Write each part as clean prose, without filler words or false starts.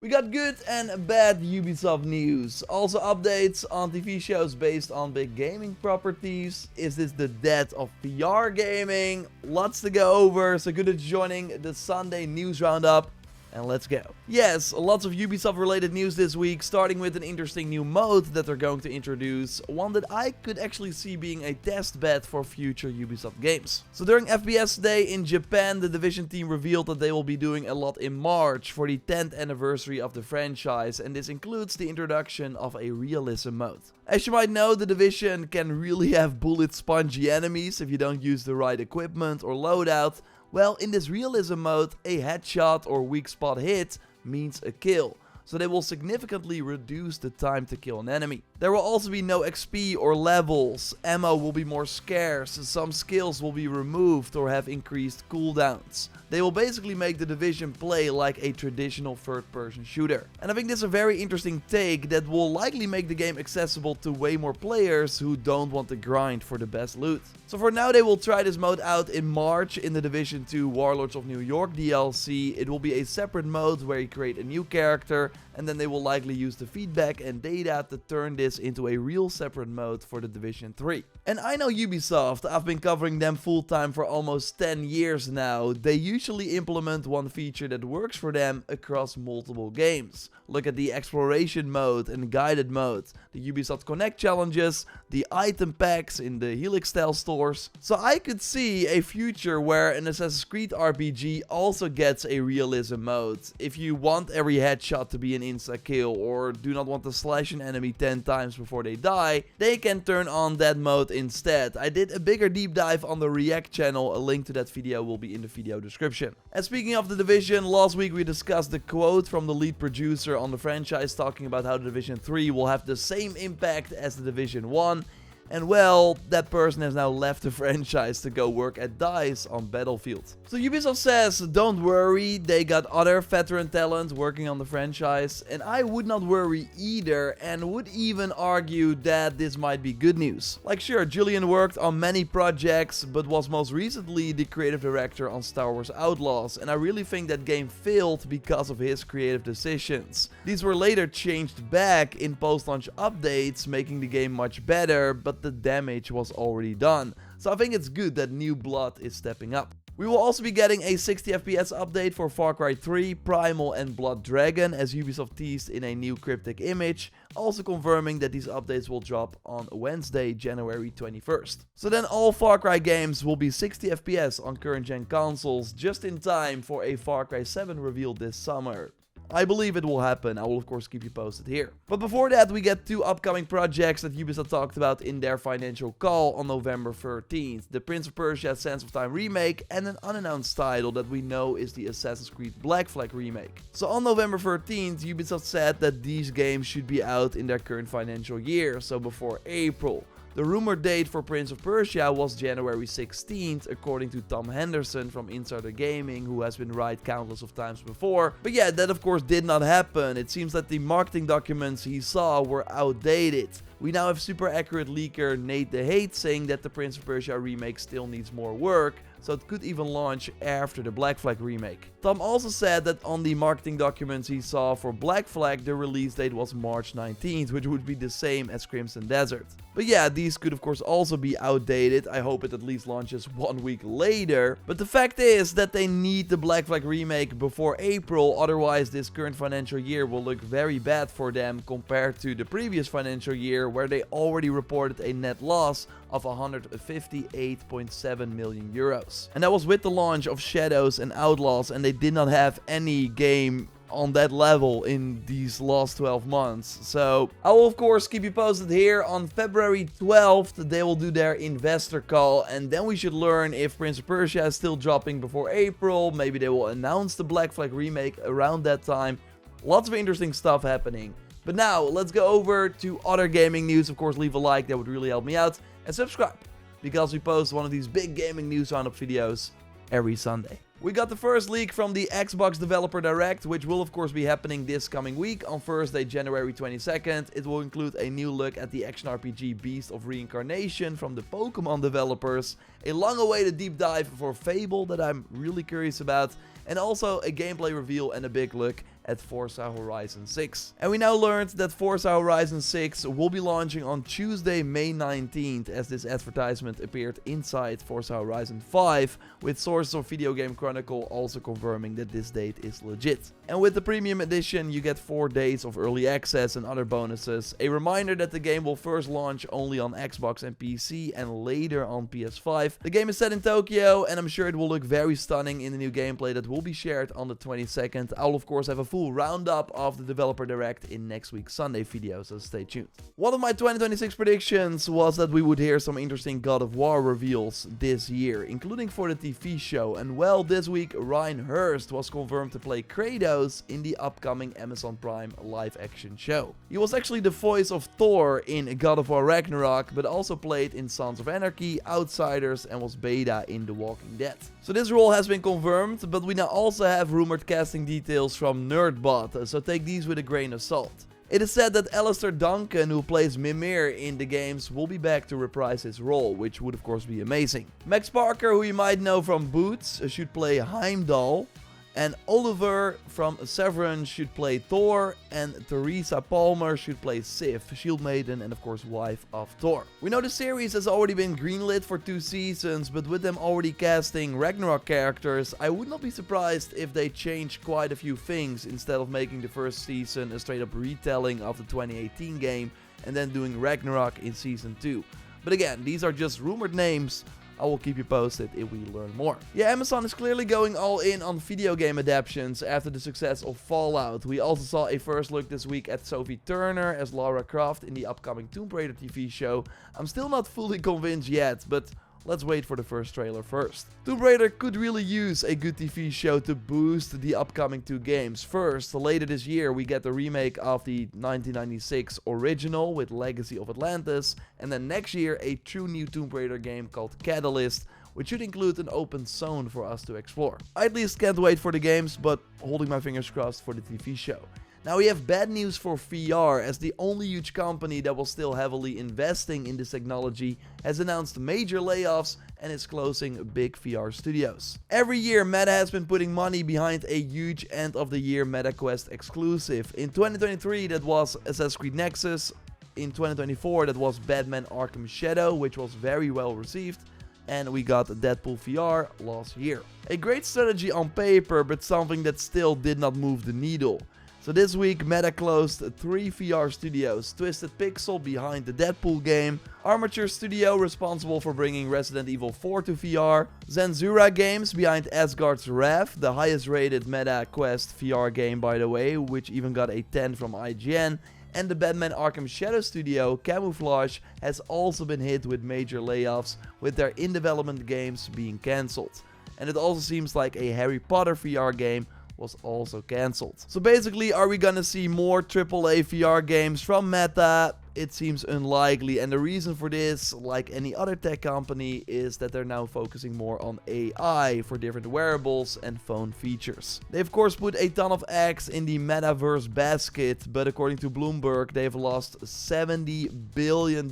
We got good and bad Ubisoft news. Also updates on TV shows based on big gaming properties. Is this the death of VR gaming? Lots to go over, so good at joining the Sunday news roundup. And let's go. Yes, lots of Ubisoft related news this week, starting with an interesting new mode that they're going to introduce, one that I could actually see being a test bed for future Ubisoft games. So during FPS Day in Japan, the Division team revealed that they will be doing a lot in March for the 10th anniversary of the franchise, and this includes the introduction of a realism mode. As you might know, the Division can really have bullet spongy enemies if you don't use the right equipment or loadout. Well, in this realism mode, a headshot or weak spot hit means a kill, so they will significantly reduce the time to kill an enemy. There will also be no XP or levels, ammo will be more scarce, some skills will be removed or have increased cooldowns. They will basically make the Division play like a traditional third-person shooter. And I think this is a very interesting take that will likely make the game accessible to way more players who don't want to grind for the best loot. So for now they will try this mode out in March in the Division 2 Warlords of New York DLC. It will be a separate mode where you create a new character, and then they will likely use the feedback and data to turn this into a real separate mode for the Division 3. And I know Ubisoft, I've been covering them full time for almost 10 years now. They usually implement one feature that works for them across multiple games. Look at the exploration mode and guided mode, the Ubisoft Connect challenges, the item packs in the Helix style stores. So I could see a future where an Assassin's Creed RPG also gets a realism mode. If you want every headshot to be an insta-kill or do not want to slash an enemy 10 times before they die, they can turn on that mode instead. I did a bigger deep dive on the React channel, a link to that video will be in the video description. And speaking of the Division, last week we discussed the quote from the lead producer on the franchise talking about how the Division 3 will have the same impact as the Division 1. And well, that person has now left the franchise to go work at DICE on Battlefield. So Ubisoft says, don't worry, they got other veteran talent working on the franchise. And I would not worry either, and would even argue that this might be good news. Like sure, Julian worked on many projects, but was most recently the creative director on Star Wars Outlaws. And I really think that game failed because of his creative decisions. These were later changed back in post-launch updates, making the game much better, but the damage was already done. So I think it's good that new blood is stepping up. We will also be getting a 60 FPS update for Far Cry 3, Primal and Blood Dragon, as Ubisoft teased in a new cryptic image, also confirming that these updates will drop on Wednesday, January 21st. So then all Far Cry games will be 60 FPS on current gen consoles, just in time for a Far Cry 7 reveal this summer. I believe it will happen, I will of course keep you posted here. But before that, we get two upcoming projects that Ubisoft talked about in their financial call on November 13th. The Prince of Persia Sands of Time remake and an unannounced title that we know is the Assassin's Creed Black Flag remake. So on November 13th, Ubisoft said that these games should be out in their current financial year, so before April. The rumored date for Prince of Persia was January 16th, according to Tom Henderson from Insider Gaming, who has been right countless of times before. But yeah, that of course did not happen. It seems that the marketing documents he saw were outdated. We now have super accurate leaker Nate the Hate saying that the Prince of Persia remake still needs more work, so it could even launch after the Black Flag remake. Tom also said that on the marketing documents he saw for Black Flag, the release date was March 19th, which would be the same as Crimson Desert. But yeah, these could of course also be outdated. I hope it at least launches 1 week later. But the fact is that they need the Black Flag remake before April, otherwise this current financial year will look very bad for them compared to the previous financial year, where they already reported a net loss of 158.7 million euros. And that was with the launch of Shadows and Outlaws, and they did not have any game on that level in these last 12 months. So I will of course keep you posted here. On February 12th they will do their investor call, and then we should learn if Prince of Persia is still dropping before April. Maybe they will announce the Black Flag remake around that time. Lots of interesting stuff happening. But now, let's go over to other gaming news. Of course, leave a like, that would really help me out. And subscribe, because we post one of these big gaming news roundup videos every Sunday. We got the first leak from the Xbox Developer Direct, which will of course be happening this coming week on Thursday, January 22nd. It will include a new look at the action RPG Beast of Reincarnation from the Pokemon developers, a long-awaited deep dive for Fable that I'm really curious about, and also a gameplay reveal and a big look at Forza Horizon 6. And we now learned that Forza Horizon 6 will be launching on Tuesday, May 19th, as this advertisement appeared inside Forza Horizon 5, with sources of Video Game Chronicle also confirming that this date is legit. And with the premium edition, you get 4 days of early access and other bonuses. A reminder that the game will first launch only on Xbox and PC and later on PS5. The game is set in Tokyo, and I'm sure it will look very stunning in the new gameplay that will be shared on the 22nd. I will of course have a full roundup of the developer direct in next week's Sunday video, so stay tuned. One of my 2026 predictions was that we would hear some interesting God of War reveals this year, including for the TV show. And well, this week Ryan Hurst was confirmed to play Kratos in the upcoming Amazon Prime live action show. He was actually the voice of Thor in God of War Ragnarok, but also played in Sons of Anarchy, Outsiders, and was Beta in The Walking Dead. So this role has been confirmed, but we now also have rumored casting details from Nerdbot, so take these with a grain of salt. It is said that Alistair Duncan, who plays Mimir in the games, will be back to reprise his role, which would of course be amazing. Max Parker, who you might know from Boots, should play Heimdall. And Oliver from Severance should play Thor, and Teresa Palmer should play Sif, Shield Maiden and of course wife of Thor. We know the series has already been greenlit for 2 seasons, but with them already casting Ragnarok characters, I would not be surprised if they change quite a few things instead of making the first season a straight up retelling of the 2018 game and then doing Ragnarok in season 2. But again, these are just rumored names. I will keep you posted if we learn more. Yeah, Amazon is clearly going all in on video game adaptations after the success of Fallout. We also saw a first look this week at Sophie Turner as Lara Croft in the upcoming Tomb Raider TV show. I'm still not fully convinced yet, but let's wait for the first trailer first. Tomb Raider could really use a good TV show to boost the upcoming 2 games. First, later this year we get the remake of the 1996 original with Legacy of Atlantis, and then next year a true new Tomb Raider game called Catalyst, which should include an open zone for us to explore. I at least can't wait for the games, but holding my fingers crossed for the TV show. Now we have bad news for VR, as the only huge company that was still heavily investing in this technology has announced major layoffs and is closing big VR studios. Every year Meta has been putting money behind a huge end of the year MetaQuest exclusive. In 2023 that was Assassin's Creed Nexus, in 2024 that was Batman Arkham Shadow, which was very well received, and we got Deadpool VR last year. A great strategy on paper, but something that still did not move the needle. So this week Meta closed 3 VR studios: Twisted Pixel behind the Deadpool game, Armature Studio responsible for bringing Resident Evil 4 to VR, Zenzura Games behind Asgard's Wrath, the highest rated Meta Quest VR game by the way, which even got a 10 from IGN, and the Batman Arkham Shadow Studio, Camouflage, has also been hit with major layoffs, with their in-development games being cancelled. And it also seems like a Harry Potter VR game was also cancelled. So basically, are we gonna see more AAA VR games from Meta? It seems unlikely, and the reason for this, like any other tech company, is that they're now focusing more on AI for different wearables and phone features. They of course put a ton of eggs in the metaverse basket, but according to Bloomberg, they've lost $70 billion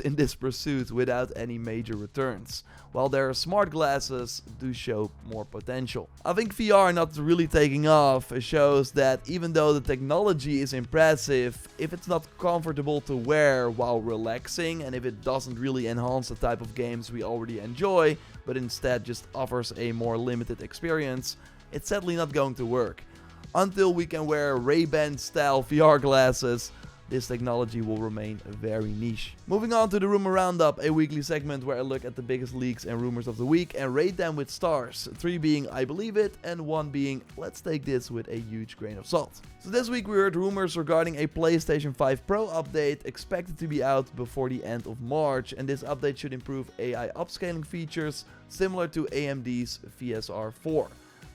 in this pursuit without any major returns, while their smart glasses do show more potential. I think VR not really taking off shows that even though the technology is impressive, if it's not comfortable to wear while relaxing, and if it doesn't really enhance the type of games we already enjoy, but instead just offers a more limited experience, it's sadly not going to work. Until we can wear Ray-Ban style VR glasses, this technology will remain very niche. Moving on to the Rumor Roundup, a weekly segment where I look at the biggest leaks and rumors of the week and rate them with stars. 3 being I believe it, and 1 being let's take this with a huge grain of salt. So this week we heard rumors regarding a PlayStation 5 Pro update expected to be out before the end of March, and this update should improve AI upscaling features similar to AMD's VSR 4.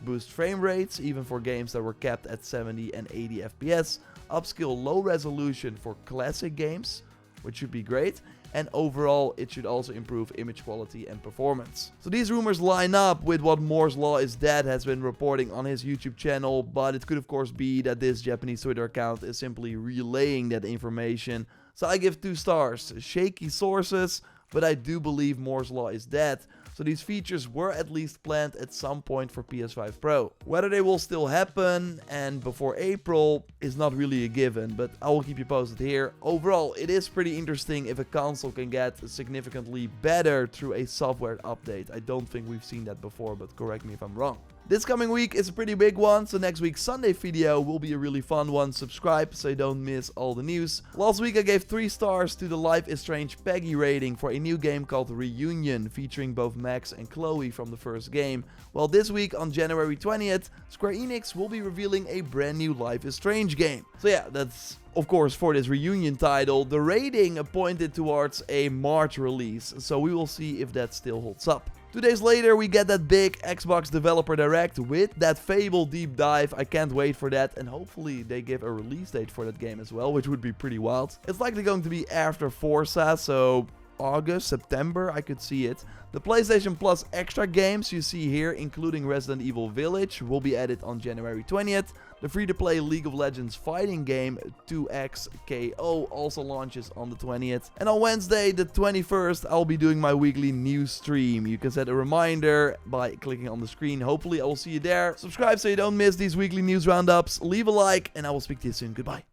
Boost frame rates, even for games that were capped at 70 and 80 FPS, upscale low resolution for classic games, which should be great, and overall it should also improve image quality and performance. So these rumors line up with what Moore's Law is Dead has been reporting on his YouTube channel, but it could of course be that this Japanese Twitter account is simply relaying that information. So I give 2 stars. Shaky sources, but I do believe Moore's Law is dead. So these features were at least planned at some point for PS5 Pro. Whether they will still happen and before April is not really a given, but I will keep you posted here. Overall, it is pretty interesting if a console can get significantly better through a software update. I don't think we've seen that before, but correct me if I'm wrong. This coming week is a pretty big one, so next week's Sunday video will be a really fun one. Subscribe so you don't miss all the news. Last week I gave 3 stars to the Life is Strange Peggy rating for a new game called Reunion, featuring both Max and Chloe from the first game. Well, this week on January 20th, Square Enix will be revealing a brand new Life is Strange game. So yeah, that's of course for this Reunion title. The rating pointed towards a March release, so we will see if that still holds up. 2 days later, we get that big Xbox Developer Direct with that Fable deep dive. I can't wait for that, and hopefully they give a release date for that game as well, which would be pretty wild. It's likely going to be after Forza, so August, September, I could see it. The PlayStation Plus extra games you see here, including Resident Evil Village, will be added on January 20th. The free-to-play League of Legends fighting game 2XKO also launches on the 20th. And on Wednesday, the 21st, I'll be doing my weekly news stream. You can set a reminder by clicking on the screen. Hopefully, I will see you there. Subscribe so you don't miss these weekly news roundups. Leave a like, and I will speak to you soon. Goodbye.